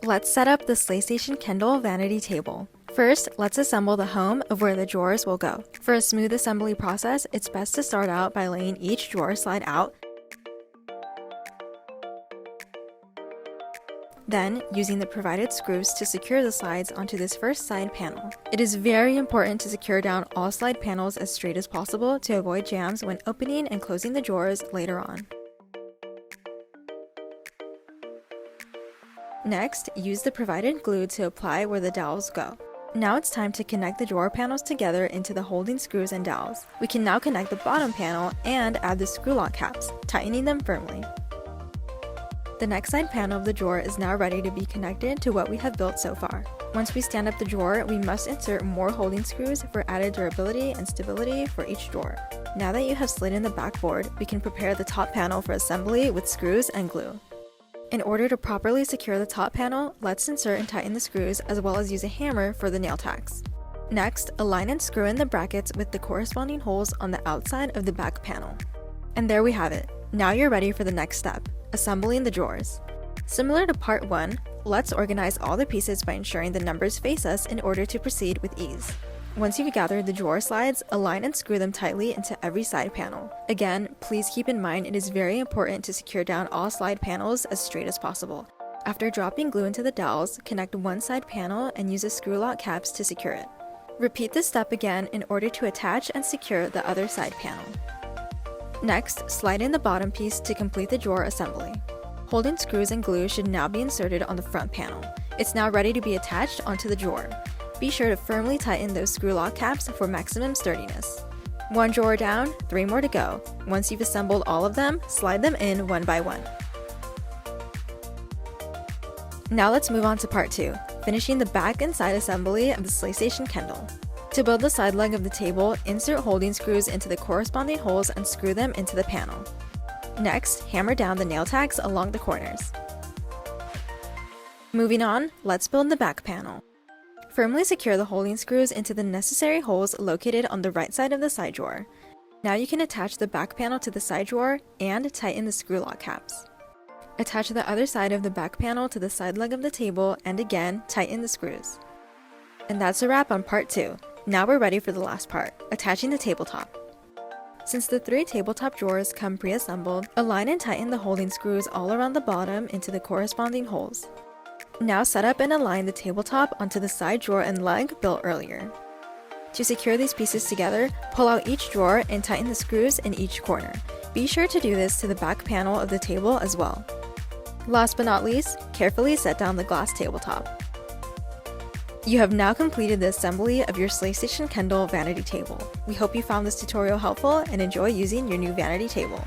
Let's set up the SlayStation Kendall Vanity Table. First, let's assemble the home of where the drawers will go. For a smooth assembly process, it's best to start out by laying each drawer slide out. Then, using the provided screws to secure the slides onto this first side panel. It is very important to secure down all slide panels as straight as possible to avoid jams when opening and closing the drawers later on. Next, use the provided glue to apply where the dowels go. Now it's time to connect the drawer panels together into the holding screws and dowels. We can now connect the bottom panel and add the screw lock caps, tightening them firmly. The next side panel of the drawer is now ready to be connected to what we have built so far. Once we stand up the drawer, we must insert more holding screws for added durability and stability for each drawer. Now that you have slid in the backboard, we can prepare the top panel for assembly with screws and glue. In order to properly secure the top panel, let's insert and tighten the screws as well as use a hammer for the nail tacks. Next, align and screw in the brackets with the corresponding holes on the outside of the back panel. And there we have it. Now you're ready for the next step, assembling the drawers. Similar to part 1, let's organize all the pieces by ensuring the numbers face us in order to proceed with ease. Once you've gathered the drawer slides, align and screw them tightly into every side panel. Again, please keep in mind it is very important to secure down all slide panels as straight as possible. After dropping glue into the dowels, connect one side panel and use the screw lock caps to secure it. Repeat this step again in order to attach and secure the other side panel. Next, slide in the bottom piece to complete the drawer assembly. Holding screws and glue should now be inserted on the front panel. It's now ready to be attached onto the drawer. Be sure to firmly tighten those screw lock caps for maximum sturdiness. One drawer down, 3 more to go. Once you've assembled all of them, slide them in one by one. Now let's move on to part 2, finishing the back and side assembly of the SlayStation Kendall. To build the side leg of the table, insert holding screws into the corresponding holes and screw them into the panel. Next, hammer down the nail tacks along the corners. Moving on, let's build the back panel. Firmly secure the holding screws into the necessary holes located on the right side of the side drawer. Now you can attach the back panel to the side drawer and tighten the screw lock caps. Attach the other side of the back panel to the side leg of the table and again, tighten the screws. And that's a wrap on part 2. Now we're ready for the last part, attaching the tabletop. Since the 3 tabletop drawers come pre-assembled, align and tighten the holding screws all around the bottom into the corresponding holes. Now set up and align the tabletop onto the side drawer and leg built earlier. To secure these pieces together, pull out each drawer and tighten the screws in each corner. Be sure to do this to the back panel of the table as well. Last but not least, carefully set down the glass tabletop. You have now completed the assembly of your SlayStation Kendall Vanity Table. We hope you found this tutorial helpful and enjoy using your new vanity table.